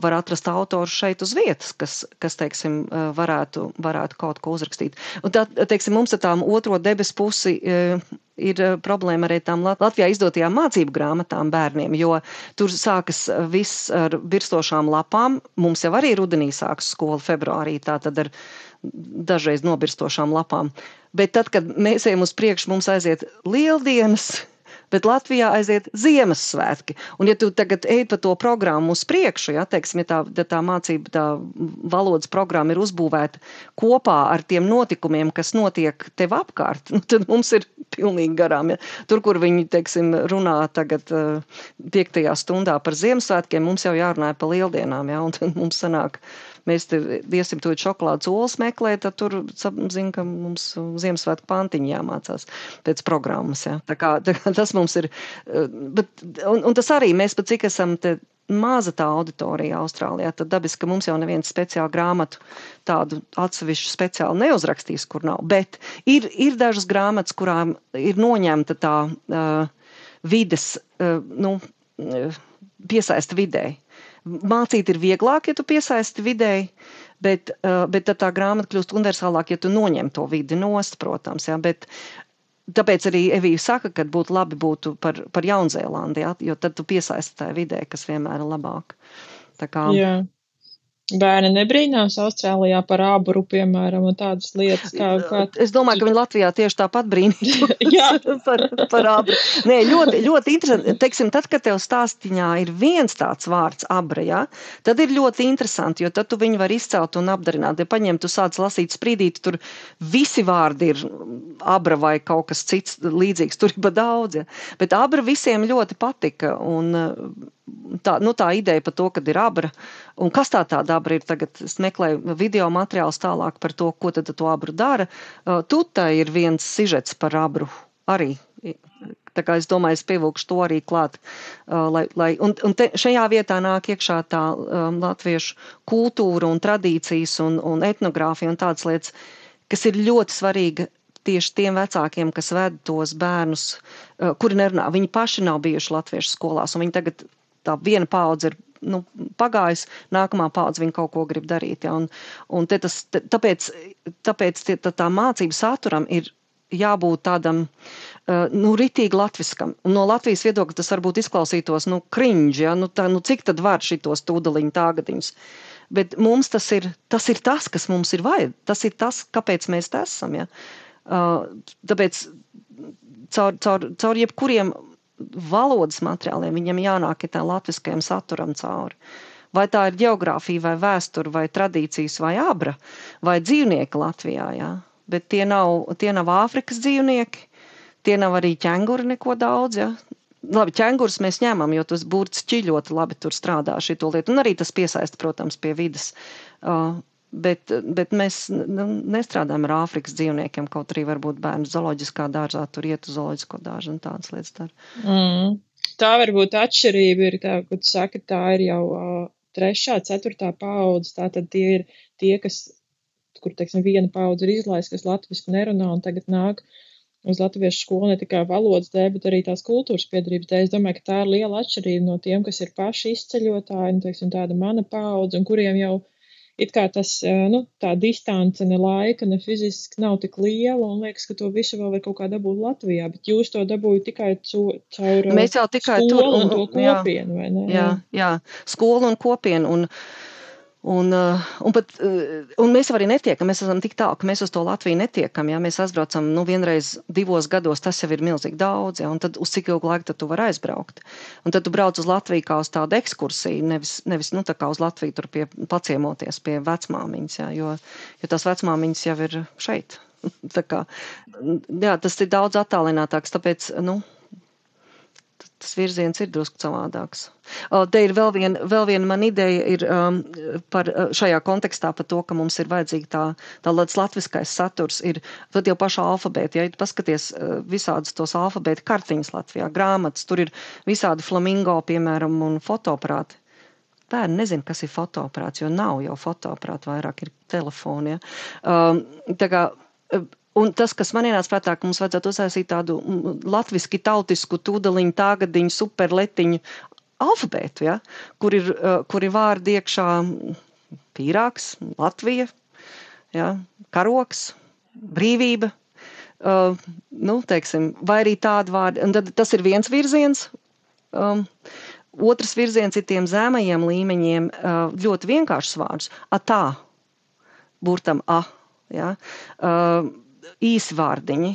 var atrast autoru šeit uz vietas, kas teiksim, varētu kaut ko uzrakstīt. Un tā, teiksim, mums ar tām otro debesu pusi ir problēma arī tām Latvijā izdotajām mācību grāmatām bērniem, jo tur sākas viss ar virstošām lapām. Mums jau arī rudenī sākas skola februārī, tātad ar dažreiz nobirstošām lapām. Bet tad, kad mēs ejam uz priekšu, mums aiziet lieldienas, bet Latvijā aiziet Ziemassvētki. Un ja tu tagad ej pa to programmu uz priekšu, ja, teiksim, ja tā mācība, tā valodas programma ir uzbūvēta kopā ar tiem notikumiem, kas notiek tev apkārt, tad mums ir pilnīgi garām. Ja. Tur, kur viņi, teiksim, runā tagad 5. stundā par Ziemassvētkiem, mums jau jārunā par lieldienām, ja, un tad mums sanāk, mēs te iesim to šokolādes olas meklēt, tad tur, zinu, ka mums Ziemassvētku pantiņi jāmācās pēc programmas, ja. Tā kā tas mums ir, bet, un tas arī mēs pat cik esam te maza tā auditorija Austrālijā, tad dabiski, ka mums jau neviens speciāli grāmatu tādu atsevišķu speciāli neuzrakstīs, kur nav. Bet ir dažas grāmatas, kurām ir noņemta tā vides, piesaista videi. Mācīt ir vieglāk, ja tu piesaisti videi, bet tad tā grāmata kļūst universālāk, ja tu noņem to vidi nost, protams, jā, bet tāpēc arī Evija saka, ka labi būtu par Jaunzēlandi, ja? Jo tad tu piesaisti tā vidē, kas vienmēr ir labāk. Tā kā... Jā. Bērni nebrīnās Austrālijā par abru, piemēram, un tādas lietas kā... Es domāju, ka viņi Latvijā tieši tāpat brīnītu par abru. Nē, ļoti interesanti. Teiksim, tad, kad tev stāstiņā ir viens tāds vārds abra, ja, tad ir ļoti interesanti, jo tad tu viņu var izcelt un apdarināt. Ja paņem, tu sāc lasīt sprīdīt, tur visi vārdi ir abra vai kaut kas cits līdzīgs, tur ir pa daudz, ja. Bet abra visiem ļoti patika, un tā ideja par to, kad ir abra, un kas tāda abra ir, tagad es meklēju video materiālus tālāk par to, ko tad to abru dara. Tutai ir viens sižets par abru arī. Tā kā es domāju, es pievilkšu to arī klāt. Un šajā vietā nāk iekšā tā latviešu kultūra un tradīcijas un etnogrāfija un tādas lietas, kas ir ļoti svarīga tieši tiem vecākiem, kas ved tos bērnus, kuri nerunā. Viņi paši nav bijuši latviešu skolās, un viņi tagad tā viena paudze ir pagājis, nākamā paudze viņa kaut ko grib darīt. Ja? Un tāpēc tā mācību saturam ir jābūt tādam ritīgi latviskam. Un no Latvijas viedokļa tas varbūt izklausītos cringe, ja? Cik tad var šitos tūdaliņu tāgadiņus. Bet mums tas ir tas, kas mums ir vajag. Tas ir tas, kāpēc mēs te esam. Ja? Tāpēc caur jebkuriem valodas materiāliem viņam jānāk tā latviskajam saturam cauri. Vai tā ir geogrāfija, vai vēsture, vai tradīcijas, vai abra, vai dzīvnieki Latvijā, jā. Bet tie nav Āfrikas dzīvnieki, tie nav arī ķenguri neko daudz, jā. Labi, ķengurus mēs ņemam, jo tas burtiski ļoti labi tur strādā šito lietu, un arī tas piesaista, protams, pie vidas. Bet mēs nestrādājam ar Āfrikas dzīvniekiem, kaut arī varbūt bērnu zooloģiskā dārzā tur iet uz zooloģisko dārzu un tādas lietas dara. Tā varbūt atšķirība ir tā, kad tu saki, tā ir jau 3., 4. paudze, tātad tie ir tie, kas, kur, teiksim, viena paudze ir izlaista, kas latvisku nerunā un tagad nāk uz latviešu skolu ne tikai valodas dēļ, bet arī tās kultūras piedarības dēļ. Es domāju, ka tā ir liela atšķirība no tiem, kas ir paši izceļotāji, teiksim, tāda mana paudze, un kuriem jau it kā tas, tā distance ne laika, ne fiziski nav tik liela, un liekas, ka to visu vēl var kaut kā dabūt Latvijā, bet jūs to dabūju tikai caur skolu un to kopienu, vai ne? Jā, skolu un kopienu, un mēs arī netiekam, mēs esam tik tālu, ka mēs uz to Latviju netiekam, ja mēs aizbraucam, vienreiz 2 gados, tas jau ir milzīgi daudz, ja, un tad uz cik ilgu laiku tad tu var aizbraukt. Un tad tu brauc uz Latviju kā uz tādu ekskursiju, nevis tā kā uz Latviju tur paciemoties pie vecmāmiņas, ja, jo tās vecmāmiņas jau ir šeit. Tā kā, jā, tas ir daudz attālinātāks, tāpēc, tas virziens ir drusku savādāks. Te ir vēl viena man ideja ir par šajā kontekstā par to, ka mums ir vajadzīga tā latviskais saturs, ir tad jau pašā alfabēta. Ja tu paskaties visādas tos alfabēta kartiņas Latvijā, grāmatas, tur ir visādi flamingo, piemēram, un fotoaparāti. Bērni nezinu, kas ir fotoaparāts, jo nav jau fotoaparāti, vairāk ir telefoni. Ja? Tā kā... Un tas, kas man ienāca prātā, ka mums vajadzētu uztaisīt tādu latviski tautisku tūdaliņu, tāgadiņu, superletiņu alfabētu, ja? Kur ir vārdi iekšā pīrāgs, Latvija, ja? Karoks, brīvība, teiksim, vai arī tādi vārdi. Un tad tas ir viens virziens. Otrs virziens ir tiem zemajiem līmeņiem ļoti vienkāršs vārdus. Tā, burtam a, ja? Īsi vārdiņi,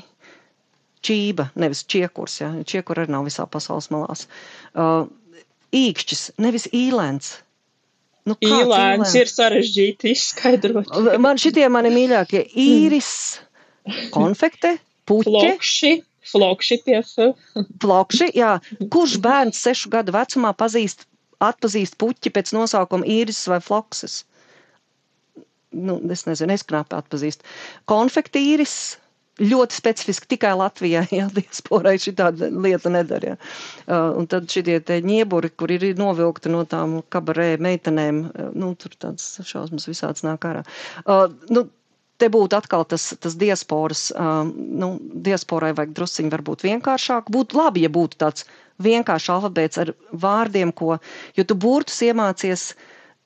čība, nevis čiekurs, ja? Čiekur arī nav visā pasaules malās. Īkšķis, nevis īlēns. Īlēns ir sarežģīti izskaidrot. Man šitie mani mīļākie īris, konfekte, puķe. Flokši pie F. Flokši, jā. Kurš bērns 6 gadu vecumā atpazīst puķi pēc nosaukuma īris vai floksis? Es nezinu, es knāpi atpazīst. Konfektīris, ļoti specifiski tikai Latvijai, ja, diasporai šī tāda lieta nedara. Ja. Un tad šitie te ņieburi, kur ir novilkti no tām kabarē meitenēm, tur tāds šausmas visāds nāk ārā. Te būtu atkal tas diasporas, diasporai vajag drusciņi varbūt vienkāršāk. Būtu labi, ja būtu tāds vienkāršs alfabēts ar vārdiem, jo tu burtus iemācies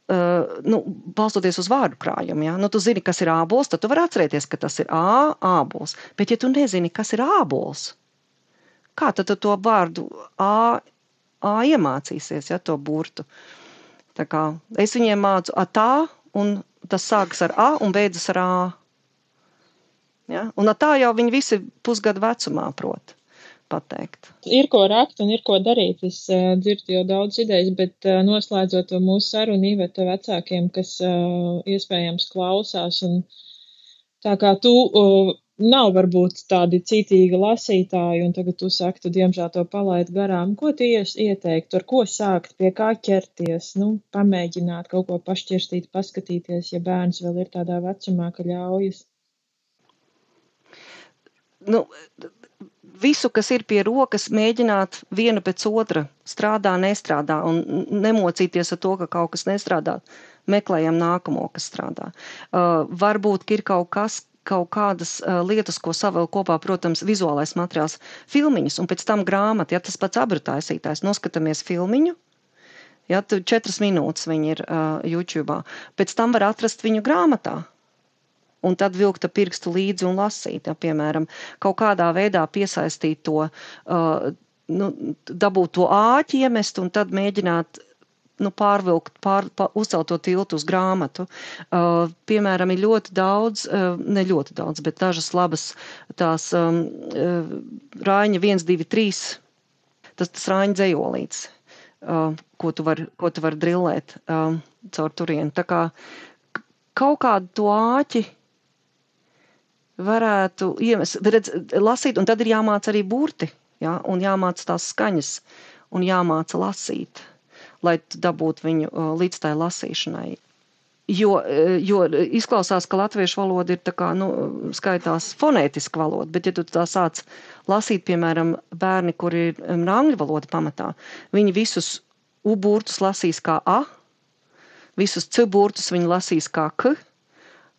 balstoties uz vārdu krājumu. Ja? Tu zini, kas ir ābols, tad tu vari atcerēties, ka tas ir ābols. Bet ja tu nezini, kas ir ābols, kā tad tu to vārdu ā iemācīsies, ja, to burtu? Tā kā es viņiem mācu atā, un tas sākas ar A un beidzas ar ā. Ja? Un atā jau viņi visi pusgadu vecumā prot pateikt. Ir ko rakt un ir ko darīt. Es dzirdu jau daudz idejas, bet noslēdzot to mūsu sarunu Iveta vecākiem, kas iespējams klausās, un tā kā tu nav varbūt tādi citīgi lasītāji, un tagad tu saki, tu diemžēl to palaid garām, ko tu ieteiktu, ar ko sākt, pie kā ķerties, pamēģināt kaut ko pašķirstīt, paskatīties, ja bērns vēl ir tādā vecumā, ka ļaujas? Visu, kas ir pie rokas, mēģināt vienu pēc otra, strādā, nestrādā, un nemocīties ar to, ka kaut kas nestrādā. Meklējam nākamo, kas strādā. Varbūt ir kaut kādas lietas, ko savēl kopā, protams, vizuālais materiāls, filmiņas, un pēc tam grāmata, ja tas pats abrutaisītājs, noskatāmies filmiņu, ja 4 minūtes viņi ir YouTube'ā, pēc tam var atrast viņu grāmatā. Un tad vilkt ar pirkstu līdzi un lasīt, ja, piemēram, kaut kādā veidā piesaistīt to, dabūt to āķi iemest un tad mēģināt pārvilkt, uzcelt to tiltu uz grāmatu. Piemēram, ir ļoti daudz, ne ļoti daudz, bet dažas labas tās Raiņa 1, 2, 3, tas Raiņa dzejolīts, ko tu vari drillēt caur turieni. Tā kā kaut kādu to āķi varētu lasīt, un tad ir jāmāca arī burti, ja, un jāmāca tās skaņas, un jāmāca lasīt, lai dabūtu viņu līdz tai lasīšanai. Jo izklausās, ka latviešu valoda ir tā kā, skaitās fonētiska valoda, bet ja tu tā sāc lasīt, piemēram, bērni, kuri ir angļu valoda pamatā, viņi visus U burtus lasīs kā A, visus C burtus viņi lasīs kā K,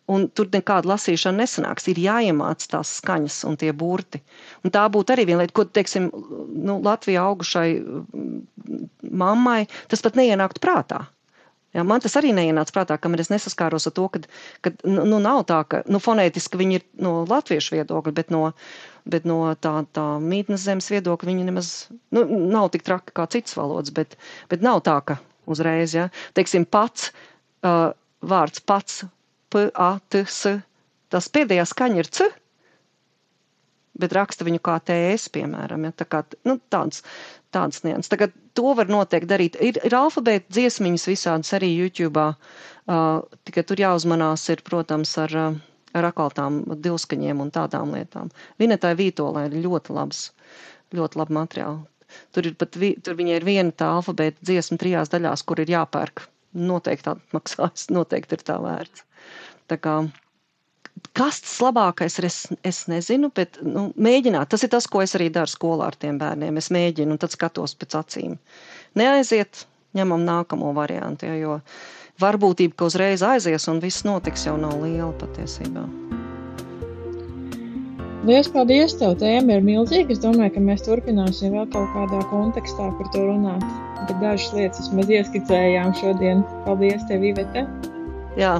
un tur nekāda lasīšana nesanāks. Ir jāiemāc tās skaņas un tie burti. Un tā būtu arī viena lieta, ko, teiksim, Latvijā augušai mammai, tas pat neienāktu prātā. Ja, man tas arī neienāca prātā, kamēr es nesaskāros ar to, ka nav tā, ka fonētiski viņi ir no latviešu viedokļa, bet no tā mītnes zemes viedokļa viņi nemaz nav tik traki kā citas valodas, bet nav tā, ka uzreiz, ja. Teiksim, pats, vārds pats, P-A-T-S, tas pēdējā skaņa ir C, bet raksta viņu kā TS, piemēram, ja, tā kā, tādas nianses. Tagad to var noteikti darīt. Ir alfabēta dziesmiņas visādas arī YouTube'ā, tikai tur jāuzmanās ir, protams, ar akaltām divskaņiem un tādām lietām. Vinetai Vītolai ir ļoti labi materiāli. Tur viņai ir viena tā alfabēta dziesma 3 daļās, kur ir jāpērk. Noteikti atmaksās, noteikti ir tā vērts. Tā kā, kas tas labākais ir, es nezinu, bet mēģināt. Tas ir tas, ko es arī daru skolā ar tiem bērniem. Es mēģinu un tad skatos pēc acīm. Neaiziet, ņemam nākamo variantu, jo varbūtība, ka uzreiz aizies un viss notiks, jau nav liela patiesībā. Liels paldies tev, tēma ir milzīga. Es domāju, ka mēs turpināsim vēl kaut kādā kontekstā par to runāt. Bet dažas lietas mēs ieskicējām šodien. Paldies tev, Ivete. Jā.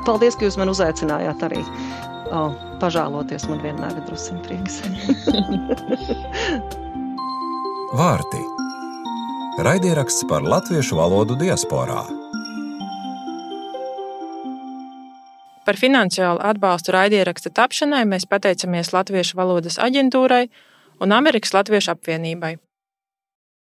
Paldies, ka jūs man uzaicinājāt arī. Pažāloties man vienmēr ir drusciņ prieks. Vārti. Raidieraksts par latviešu valodu diasporā. Par finansiālu atbalstu raidieraksta tapšanai mēs pateicamies Latviešu valodas aģentūrai un Amerikas Latviešu apvienībai.